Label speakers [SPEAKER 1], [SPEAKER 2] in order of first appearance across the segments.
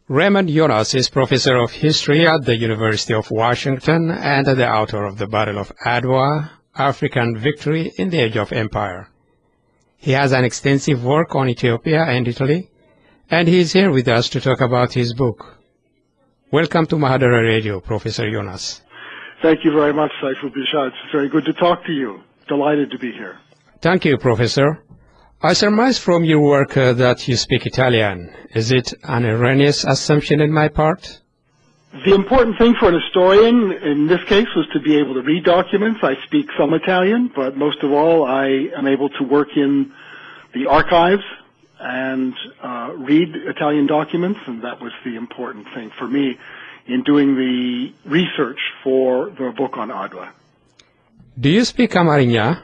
[SPEAKER 1] Raymond Jonas is professor of history at the University of Washington and the author of the Battle of Adwa, African Victory in the Age of Empire. He has an extensive work on Ethiopia and Italy, and he is here with us to talk about his book. Welcome to Mahadara Radio, Professor Jonas.
[SPEAKER 2] Thank you very much, Saiful Bishad. It's very good to talk to you. Delighted to be here.
[SPEAKER 1] Thank you, Professor. I surmise from your work that you speak Italian. Is it an erroneous assumption on my part?
[SPEAKER 2] The important thing for an historian in this case was to be able to read documents. I speak some Italian, but most of all I am able to work in the archives and read Italian documents, and that was the important thing for me in doing the research for the book on Adwa.
[SPEAKER 1] Do you speak Amarinya?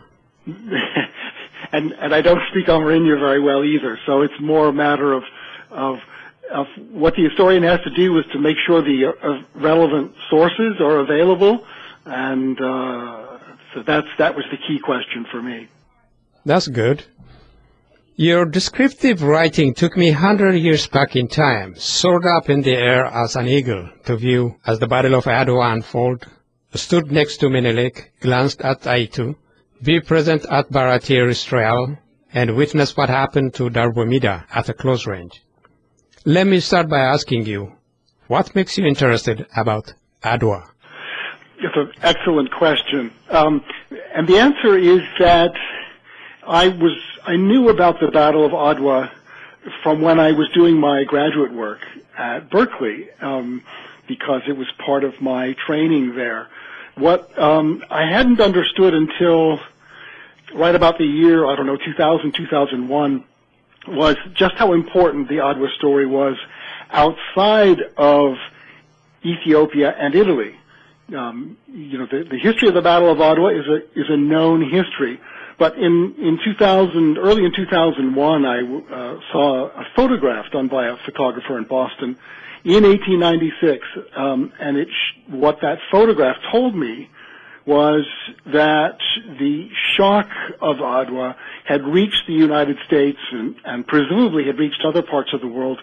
[SPEAKER 2] And I don't speak Amarinya very well either, so it's more a matter of what the historian has to do is to make sure the relevant sources are available, and so that was the key question for me.
[SPEAKER 1] That's good. Your descriptive writing took me 100 years back in time, soared up in the air as an eagle to view as the Battle of Adwa unfolded, stood next to Menelik, glanced at Aitu, be present at Eritrea, and witness what happened to Darbomida at a close range. Let me start by asking you, what makes you interested about Adwa?
[SPEAKER 2] It's an excellent question. And the answer is that I knew about the Battle of Adwa from when I was doing my graduate work at Berkeley, because it was part of my training there. What I hadn't understood until right about the year, 2000, 2001, was just how important the Adwa story was outside of Ethiopia and Italy. The history of the Battle of Adwa is a known history. But early in 2001, I saw a photograph done by a photographer in Boston in 1896, and what that photograph told me was that the shock of Adwa had reached the United States and presumably had reached other parts of the world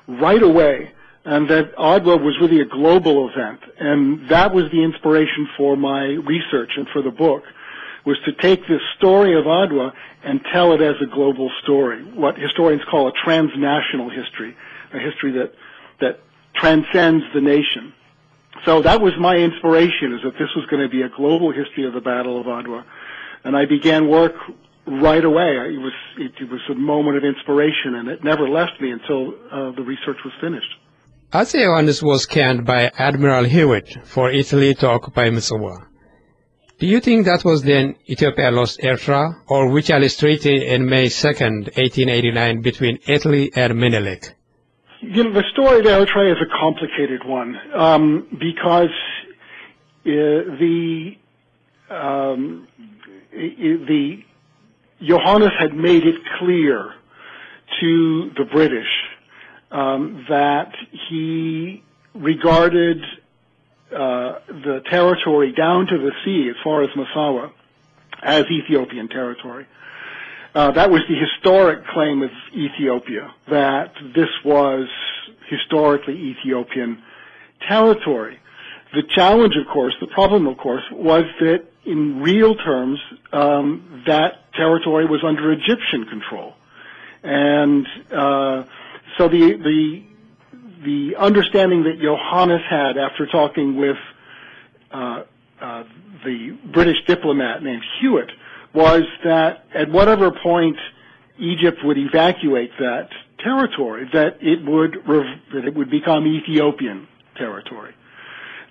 [SPEAKER 2] right away, and that Adwa was really a global event. And that was the inspiration for my research and for the book, was to take this story of Adwa and tell it as a global story, what historians call a transnational history, a history that transcends the nation. So that was my inspiration, is that this was going to be a global history of the Battle of Adwa. And I began work right away. It was a moment of inspiration, and it never left me until the research was finished.
[SPEAKER 1] Jonas was canned by Admiral Hewitt for Italy to occupy Missouri. Do you think that was then Ethiopia lost Eritrea, or Wichalis Treaty in May 2nd, 1889 between Italy and Menelik?
[SPEAKER 2] The story of Eritrea is a complicated one, because the Johannes had made it clear to the British that he regarded the territory down to the sea, as far as Massawa, as Ethiopian territory. That was the historic claim of Ethiopia, that this was historically Ethiopian territory. The challenge, of course, the problem, of course, was that in real terms, that territory was under Egyptian control. And so the understanding that Johannes had after talking with the British diplomat named Hewitt was that at whatever point Egypt would evacuate that territory, that it would become Ethiopian territory.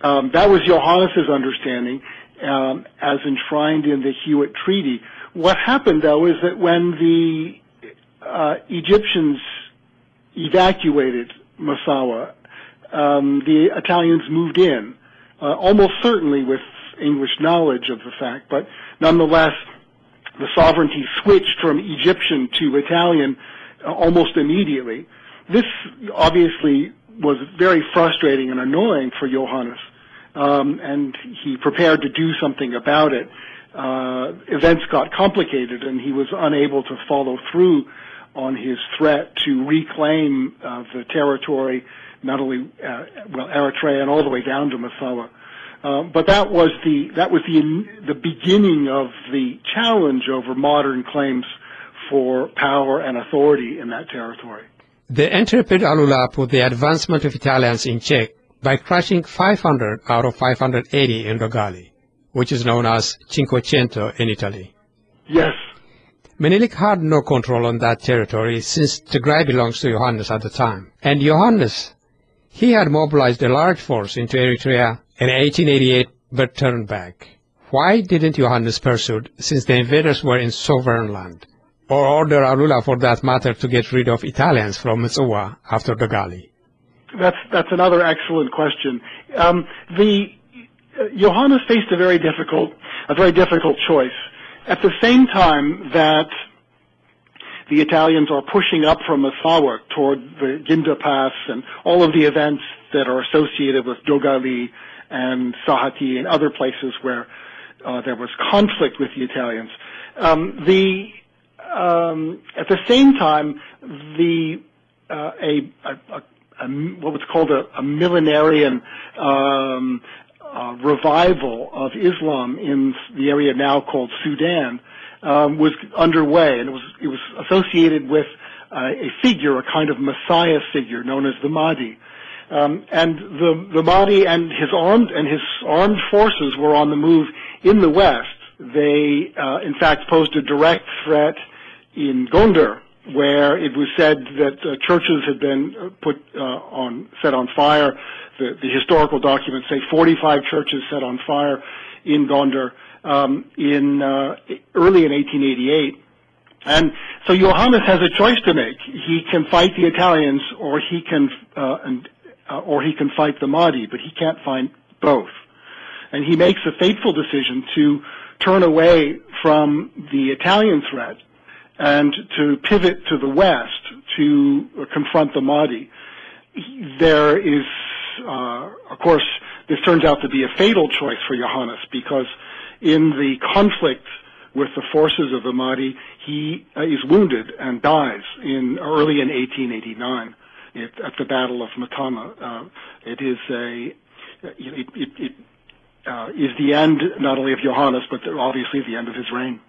[SPEAKER 2] That was Johannes's understanding, as enshrined in the Hewitt Treaty. What happened, though, is that when the Egyptians evacuated Massawa, the Italians moved in, almost certainly with English knowledge of the fact, but nonetheless, the sovereignty switched from Egyptian to Italian almost immediately. This obviously was very frustrating and annoying for Johannes, and he prepared to do something about it. Events got complicated, and he was unable to follow through on his threat to reclaim the territory, not only Eritrea and all the way down to Massawa. But that was the beginning of the challenge over modern claims for power and authority in that territory.
[SPEAKER 1] The intrepid Alula put the advancement of Italians in check by crushing 500 out of 580 in Dogali, which is known as Cinquecento in Italy.
[SPEAKER 2] Yes.
[SPEAKER 1] Menelik had no control on that territory since Tigray belongs to Jonas at the time. And Jonas, he had mobilized a large force into Eritrea in 1888 but turned back. Why didn't Jonas pursue since the invaders were in sovereign land? Or order Alula, for that matter, to get rid of Italians from Massawa after Dogali?
[SPEAKER 2] That's another excellent question. Jonas faced a very difficult choice. At the same time that the Italians are pushing up from Massawa toward the Ginda Pass and all of the events that are associated with Dogali and Sahati and other places where there was conflict with the Italians. At the same time, what was called a millenarian revival of Islam in the area now called Sudan was underway, and it was associated with a figure, a kind of messiah figure known as the Mahdi. And the Mahdi and his armed forces were on the move in the west. They, in fact, posed a direct threat in Gondar, where it was said that churches had been set on fire. The historical documents say 45 churches set on fire in Gondar early in 1888. And so Johannes has a choice to make. He can fight the Italians, or he can fight the Mahdi, but he can't find both. And he makes a fateful decision to turn away from the Italian threat and to pivot to the west to confront the Mahdi. There is, of course, this turns out to be a fatal choice for Johannes, because in the conflict with the forces of the Mahdi, he is wounded and dies early in 1889 at the Battle of Matama. It is the end not only of Johannes, but obviously the end of his reign.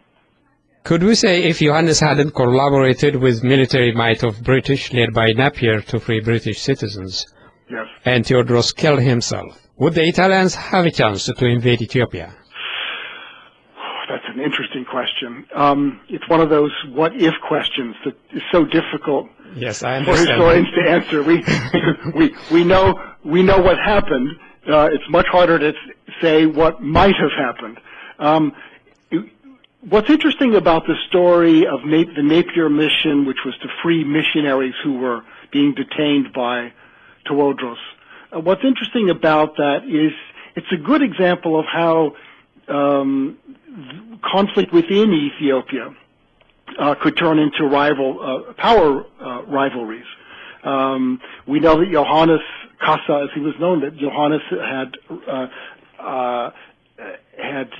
[SPEAKER 1] Could we say if Johannes hadn't collaborated with military might of British led by Napier to free British citizens,
[SPEAKER 2] yes,
[SPEAKER 1] and Theodorus killed himself, would the Italians have a chance to invade Ethiopia?
[SPEAKER 2] That's an interesting question. It's one of those what-if questions that is so difficult for historians to answer. We know what happened. It's much harder to say what might have happened. What's interesting about the story of the Napier mission, which was to free missionaries who were being detained by Tewodros, what's interesting about that is it's a good example of how conflict within Ethiopia could turn into power rivalries. We know that Johannes Kassa, as he was known, that Johannes had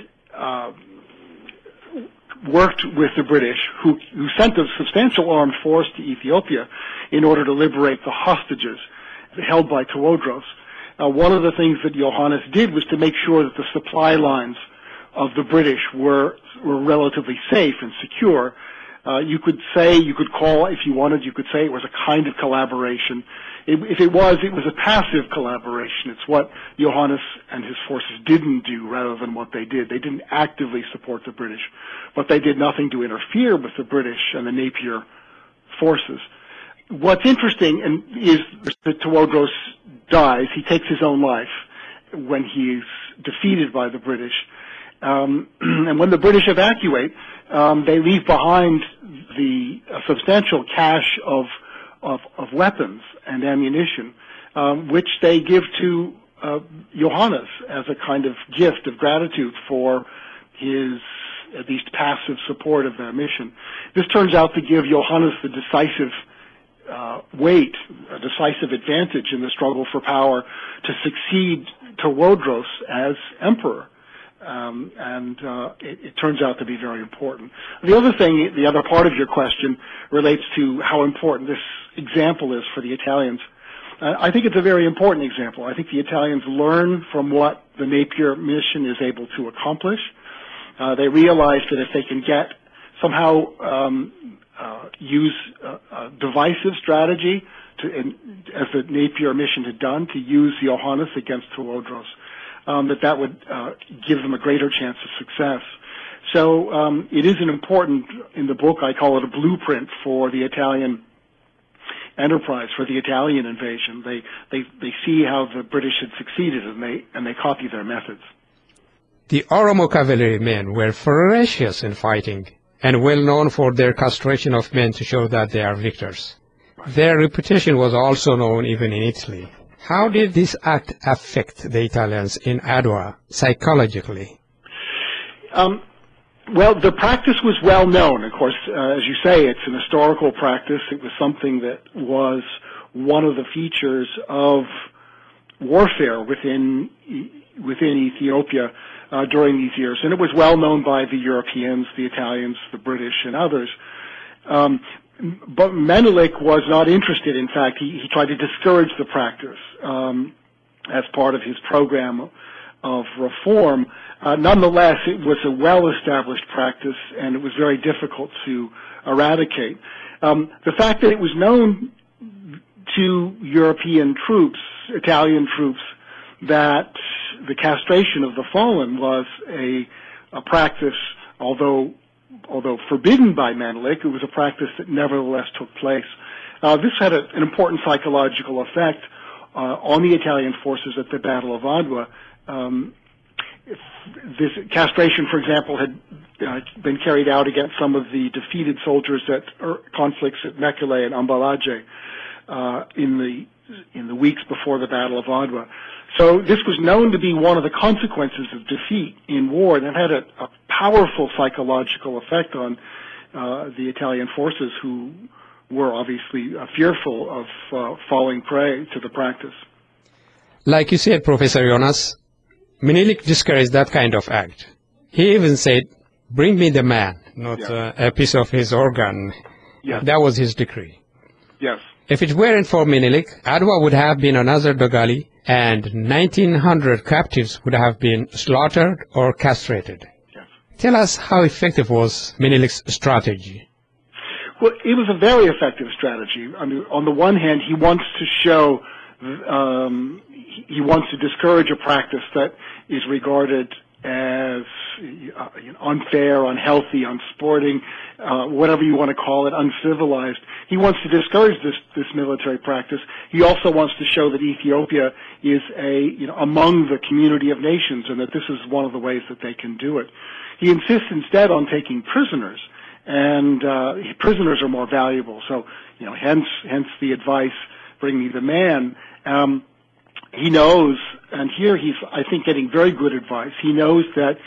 [SPEAKER 2] worked with the British, who sent a substantial armed force to Ethiopia in order to liberate the hostages held by Tewodros. One of the things that Johannes did was to make sure that the supply lines of the British were relatively safe and secure. You could call, if you wanted, you could say it was a kind of collaboration. If it was a passive collaboration. It's what Johannes and his forces didn't do rather than what they did. They didn't actively support the British, but they did nothing to interfere with the British and the Napier forces. What's interesting is that Tewodros dies. He takes his own life when he's defeated by the British. And when the British evacuate, they leave behind the substantial cache of weapons and ammunition, which they give to Johannes as a kind of gift of gratitude for his at least passive support of their mission. This turns out to give Johannes the decisive weight, a decisive advantage in the struggle for power to succeed Tewodros as emperor. It turns out to be very important. The other thing, the other part of your question relates to how important this example is for the Italians. I think it's a very important example. I think the Italians learn from what the Napier mission is able to accomplish. They realize that if they can somehow use a divisive strategy as the Napier mission had done, to use Johannes against Tewodros, that would give them a greater chance of success. So it is an important, in the book I call it a blueprint for the Italian enterprise, for the Italian invasion. They see how the British had succeeded, and they copy their methods.
[SPEAKER 1] The Oromo cavalrymen were ferocious in fighting and well known for their castration of men to show that they are victors. Their reputation was also known even in Italy. How did this act affect the Italians in Adwa psychologically?
[SPEAKER 2] Well, the practice was well known. Of course, as you say, it's an historical practice. It was something that was one of the features of warfare within Ethiopia during these years. And it was well known by the Europeans, the Italians, the British, and others. But Menelik was not interested. In fact, he tried to discourage the practice as part of his program of reform. Nonetheless, it was a well-established practice, and it was very difficult to eradicate. The fact that it was known to European troops, Italian troops, that the castration of the fallen was a practice, although forbidden by Menelik, it was a practice that nevertheless took place. This had an important psychological effect on the Italian forces at the Battle of Adwa. This castration, for example, had been carried out against some of the defeated soldiers at conflicts at Mekele and Ambalage in the weeks before the Battle of Adwa. So this was known to be one of the consequences of defeat in war, and it had a powerful psychological effect on the Italian forces, who were obviously fearful of falling prey to the practice.
[SPEAKER 1] Like you said, Professor Jonas, Menelik discouraged that kind of act. He even said, "Bring me the man, not a piece of his organ."
[SPEAKER 2] Yes.
[SPEAKER 1] That was his decree.
[SPEAKER 2] Yes.
[SPEAKER 1] If it weren't for Menelik, Adwa would have been another Dogali, and 1,900 captives would have been slaughtered or castrated.
[SPEAKER 2] Yes.
[SPEAKER 1] Tell us how effective was Menelik's strategy.
[SPEAKER 2] Well, it was a very effective strategy. I mean, on the one hand, he wants to show, he wants to discourage a practice that is regarded as unfair, unhealthy, unsporting, whatever you want to call it, uncivilized. He wants to discourage this military practice. He also wants to show that Ethiopia is among the community of nations, and that this is one of the ways that they can do it. He insists instead on taking prisoners, and prisoners are more valuable. So, hence the advice, "Bring me the man." He knows, and here he's, I think, getting very good advice. He knows that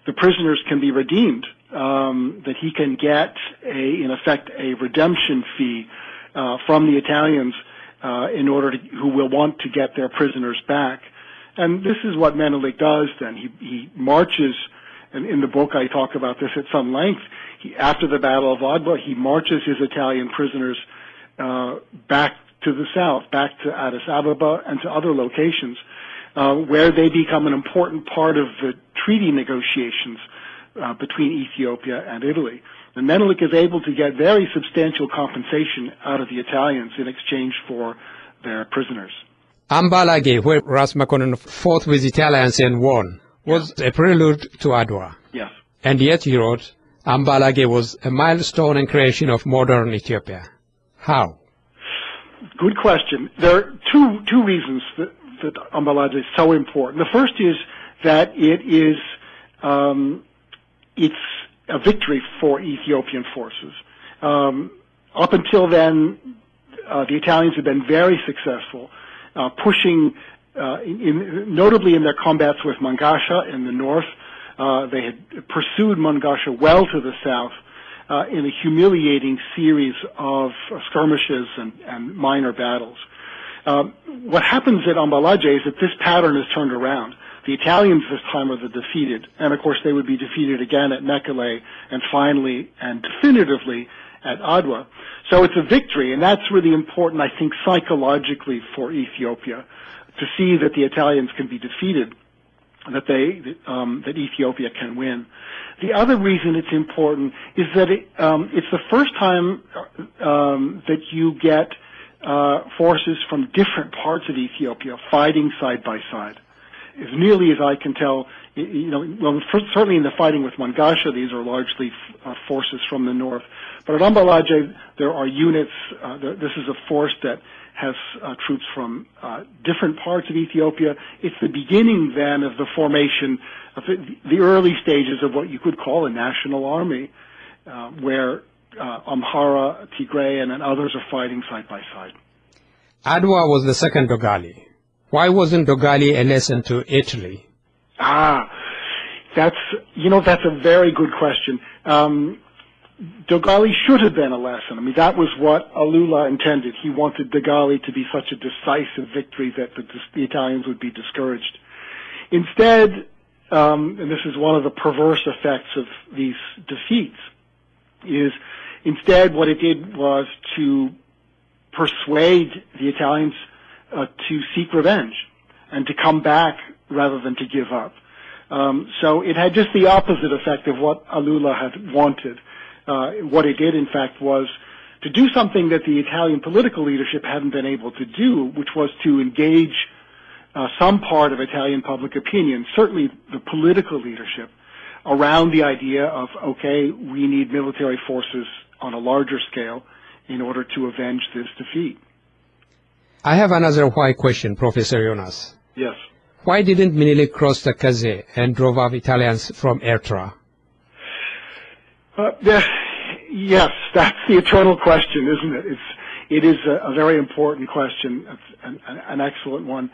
[SPEAKER 2] the prisoners can be redeemed, that he can get in effect, a redemption fee from the Italians who will want to get their prisoners back. And this is what Menelik does then. He marches, and in the book I talk about this at some length. After the Battle of Adwa, he marches his Italian prisoners back to the south, back to Addis Ababa and to other locations, where they become an important part of the treaty negotiations between Ethiopia and Italy. And Menelik is able to get very substantial compensation out of the Italians in exchange for their prisoners.
[SPEAKER 1] Ambalage, where Ras Makonnen fought with Italians and won, was a prelude to Adwa.
[SPEAKER 2] Yes.
[SPEAKER 1] And yet, he wrote, Ambalage was a milestone and creation of modern Ethiopia. How?
[SPEAKER 2] Good question. There are two reasons that Ambalage is so important. The first is that it's a victory for Ethiopian forces. Up until then, the Italians had been very successful, pushing, notably in their combats with Mangasha in the north. They had pursued Mangasha well to the south, in a humiliating series of skirmishes and minor battles. What happens at Ambalage is that this pattern is turned around. The Italians this time are the defeated, and of course they would be defeated again at Mekelle and finally and definitively at Adwa. So it's a victory, and that's really important, I think, psychologically for Ethiopia, to see that the Italians can be defeated, that Ethiopia can win. The other reason it's important is that it's the first time that you get forces from different parts of Ethiopia fighting side by side. As nearly as I can tell, certainly in the fighting with Mangasha, these are largely forces from the north. But at Ambalage, there are units. This is a force that has troops from different parts of Ethiopia. It's the beginning, then, of the formation of the early stages of what you could call a national army, where Amhara, Tigray, and others are fighting side by side.
[SPEAKER 1] Adwa was the second Dogali. Why wasn't Dogali a lesson to Italy?
[SPEAKER 2] That's a very good question. Dogali should have been a lesson. I mean, that was what Alula intended. He wanted Dogali to be such a decisive victory that the Italians would be discouraged. Instead, and this is one of the perverse effects of these defeats, is instead what it did was to persuade the Italians to seek revenge and to come back rather than to give up. So it had just the opposite effect of what Alula had wanted. What it did, in fact, was to do something that the Italian political leadership hadn't been able to do, which was to engage some part of Italian public opinion, certainly the political leadership, around the idea of, okay, we need military forces on a larger scale in order to avenge this defeat.
[SPEAKER 1] I have another why question, Professor Jonas.
[SPEAKER 2] Yes.
[SPEAKER 1] Why didn't Menelik cross the Kaze and drove off Italians from Eritrea?
[SPEAKER 2] Yes, that's the eternal question, isn't it? It is a very important question, an excellent one.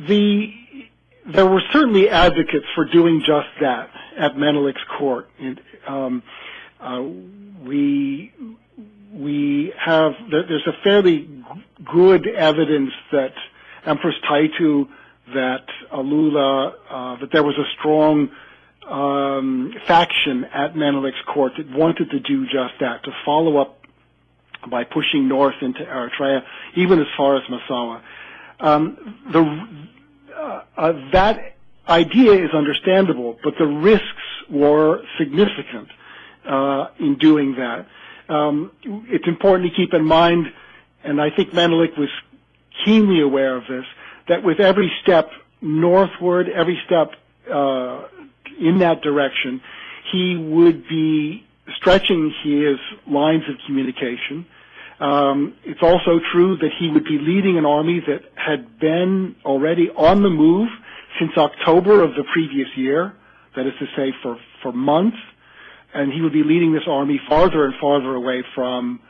[SPEAKER 2] There were certainly advocates for doing just that at Menelik's court. There's a fairly good evidence that Empress Taitu, that Alula, that there was a strong faction at Menelik's court that wanted to do just that, to follow up by pushing north into Eritrea, even as far as Massawa. That idea is understandable, but the risks were significant in doing that. It's important to keep in mind, and I think Menelik was keenly aware of this, that with every step northward, every step in that direction, he would be stretching his lines of communication. It's also true that he would be leading an army that had been already on the move since October of the previous year, that is to say for months, and he would be leading this army farther and farther away from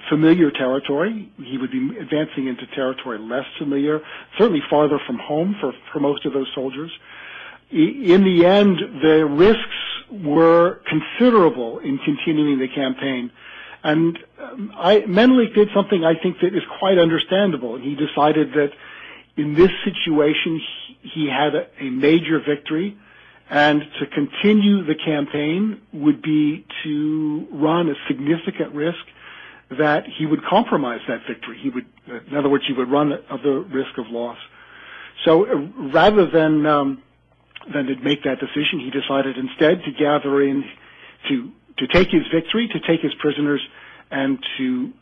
[SPEAKER 2] familiar territory. He would be advancing into territory less familiar, certainly farther from home for most of those soldiers. In the end, the risks were considerable in continuing the campaign. And Menelik did something I think that is quite understandable. He decided that in this situation he had a major victory, and to continue the campaign would be to run a significant risk that he would compromise that victory. In other words, he would run the risk of loss. So rather than to make that decision, he decided instead to gather in, to take his victory, to take his prisoners, and to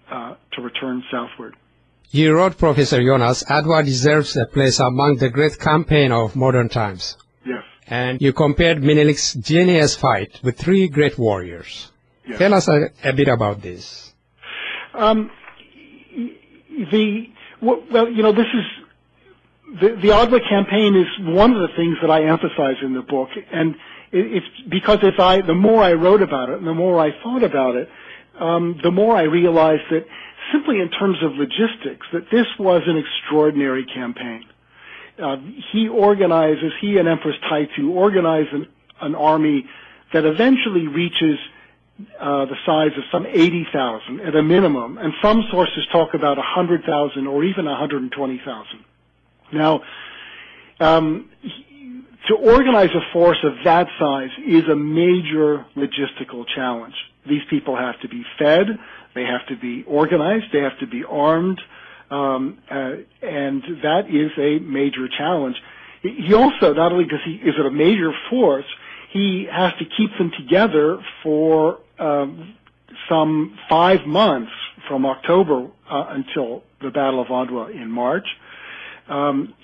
[SPEAKER 2] return southward.
[SPEAKER 1] You wrote, Professor Jonas, Adwa deserves a place among the great campaign of modern times.
[SPEAKER 2] Yes. And
[SPEAKER 1] you compared Menelik's genius fight with three great warriors. Yes. Tell us a bit about this.
[SPEAKER 2] This is the Adwa campaign is one of the things that I emphasize in the book, and it's because the more I wrote about it and the more I thought about it, the more I realized that simply in terms of logistics, that this was an extraordinary campaign. He and Empress Taitu organize an army that eventually reaches the size of some 80,000 at a minimum, and some sources talk about 100,000 or even 120,000. Now, To organize a force of that size is a major logistical challenge. These people have to be fed, they have to be organized, they have to be armed, and that is a major challenge. He also, not only is it a major force, he has to keep them together for some 5 months from October until the Battle of Adwa in March.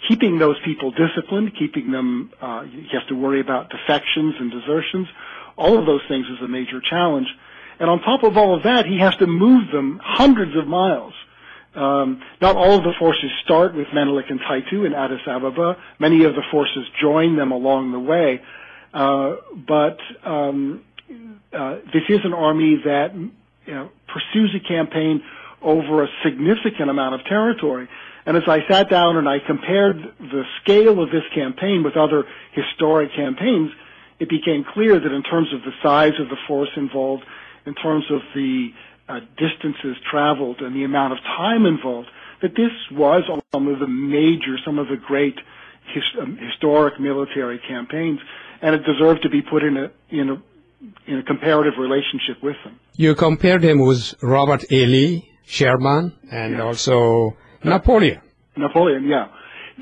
[SPEAKER 2] Keeping those people disciplined, keeping them, you have to worry about defections and desertions. All of those things is a major challenge. And on top of all of that, he has to move them hundreds of miles. Not all of the forces start with Menelik and Taitu in Addis Ababa. Many of the forces join them along the way. But this is an army that pursues a campaign over a significant amount of territory. And as I sat down and I compared the scale of this campaign with other historic campaigns, it became clear that in terms of the size of the force involved, in terms of the distances traveled and the amount of time involved, that this was some of the great historic military campaigns, and it deserved to be put in a comparative relationship with them.
[SPEAKER 1] You compared him with Robert E. Lee, Sherman, and also Napoleon.
[SPEAKER 2] Napoleon, yeah.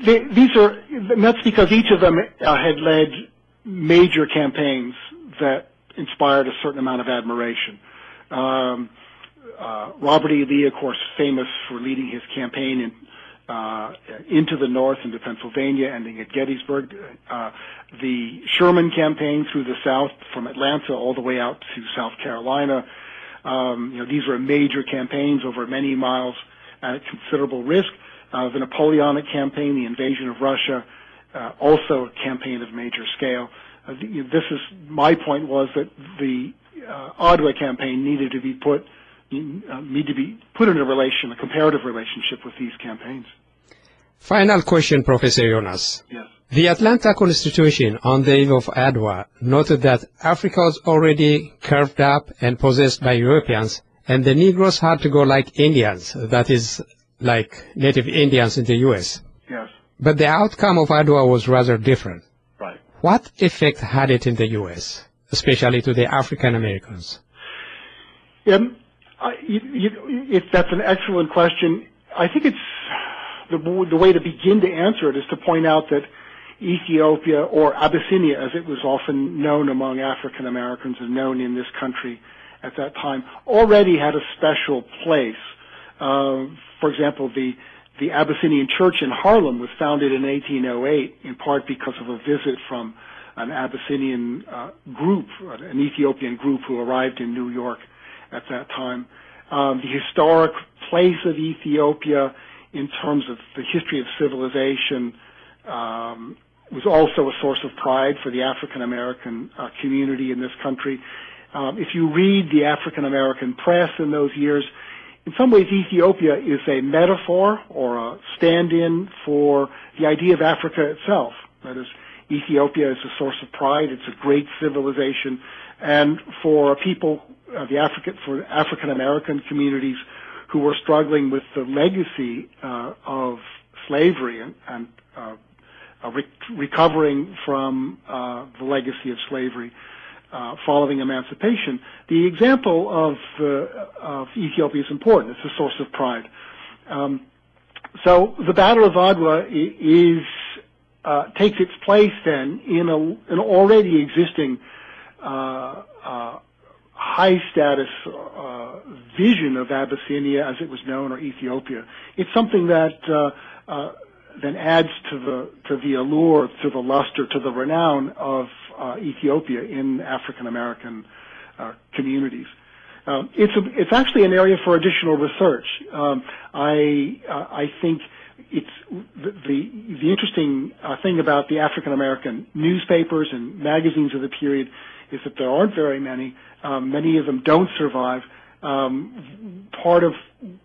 [SPEAKER 2] That's because each of them had led major campaigns that inspired a certain amount of admiration. Robert E. Lee, of course, famous for leading his campaign into the north, into Pennsylvania, ending at Gettysburg. The Sherman campaign through the south, from Atlanta all the way out to South Carolina. These were major campaigns over many miles at considerable risk. The Napoleonic campaign, the invasion of Russia, also a campaign of major scale. My point was that the Adwa campaign needed to be put in a comparative relationship with these campaigns.
[SPEAKER 1] Final question, Professor Jonas.
[SPEAKER 2] Yes.
[SPEAKER 1] The Atlanta Constitution on the eve of Adwa noted that Africa was already carved up and possessed by Europeans, and the Negroes had to go like Indians, that is, like native Indians in the U.S.
[SPEAKER 2] Yes.
[SPEAKER 1] But the outcome of Adwa was rather different.
[SPEAKER 2] Right.
[SPEAKER 1] What effect had it in the U.S., especially to the African Americans?
[SPEAKER 2] That's an excellent question. I think it's the way to begin to answer it is to point out that Ethiopia, or Abyssinia as it was often known among African Americans and known in this country at that time, already had a special place. For example, the Abyssinian Church in Harlem was founded in 1808 in part because of a visit from an Abyssinian group, an Ethiopian group who arrived in New York at that time. The historic place of Ethiopia in terms of the history of civilization was also a source of pride for the African American community in this country. If you read the African American press in those years, in some ways Ethiopia is a metaphor or a stand-in for the idea of Africa itself. That is, Ethiopia is a source of pride. It's a great civilization, and for people, for African American communities who were struggling with the legacy of slavery and recovering from the legacy of slavery following emancipation, the example of Ethiopia is important. It's a source of pride. So the Battle of Adwa takes its place then in an already existing high status vision of Abyssinia as it was known, or Ethiopia. It's something that then adds to the allure, to the luster, to the renown of Ethiopia in African American communities. It's actually an area for additional research. I think it's the interesting thing about the African American newspapers and magazines of the period is that there aren't very many. Many of them don't survive. Part of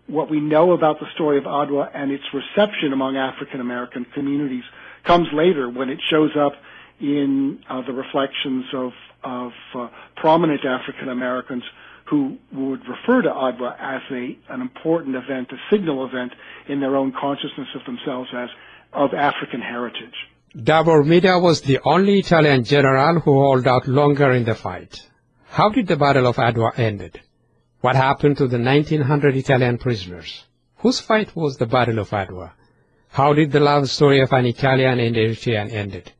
[SPEAKER 2] what we know about the story of Adwa and its reception among African American communities comes later, when it shows up in the reflections of prominent African Americans who would refer to Adwa as an important event, a signal event in their own consciousness of themselves as of African heritage.
[SPEAKER 1] Mida was the only Italian general who held out longer in the fight. How did the Battle of Adwa ended? What happened to the 1,900 Italian prisoners? Whose fight was the Battle of Adwa? How did the love story of an Italian and Eritrean ended?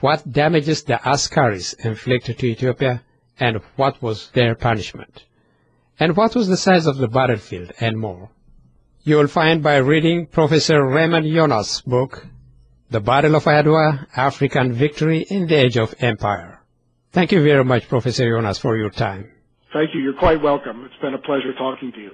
[SPEAKER 1] What damages the Askaris inflicted to Ethiopia, and what was their punishment? And what was the size of the battlefield, and more? You will find by reading Professor Raymond Jonas' book, The Battle of Adwa, African Victory in the Age of Empire. Thank you very much, Professor Jonas, for your time.
[SPEAKER 2] Thank you. You're quite welcome. It's been a pleasure talking to you.